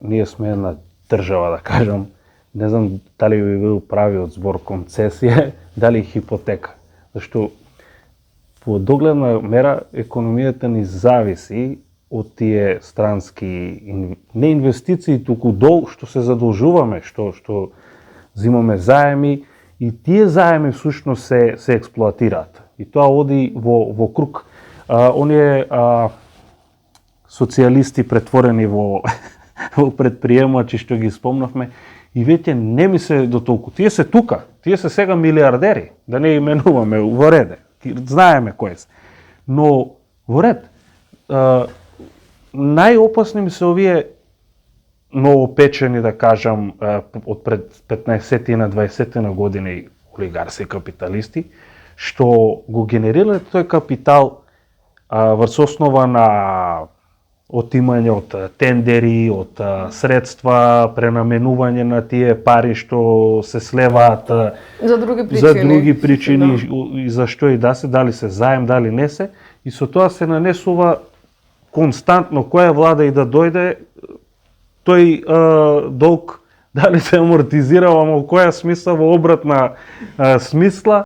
ние сме една држава, да кажам, не знам дали би бил правиот збор концесија, дали хипотека. Зашто по догледна мера економијата ни зависи од тие странски не инвестиции, туку што се задолжуваме, што взимаме заеми и тие заеми всушност се експлоатираат. И тоа оди во круг. Оние социјалисти претворени во предприемачи што ги спомнавме, и веќе не ми се до толку. Тие се тука, тие се сега милиардери, да не именуваме, во реде. Знаеме кои се. Но во ред, најопасни ми се овие новопечени, да кажам, од пред 15 на 20 на години олигарси капиталисти, што го генерирале тој капитал врз основа на отимање од тендери, од средства, пренаменување на тие пари што се слеваат за други причини, и зашто и да се, дали се заем, дали не се, и со тоа се нанесува константно која влада и да дојде, тој долг дали се амортизира во која смисла, во обратна смисла,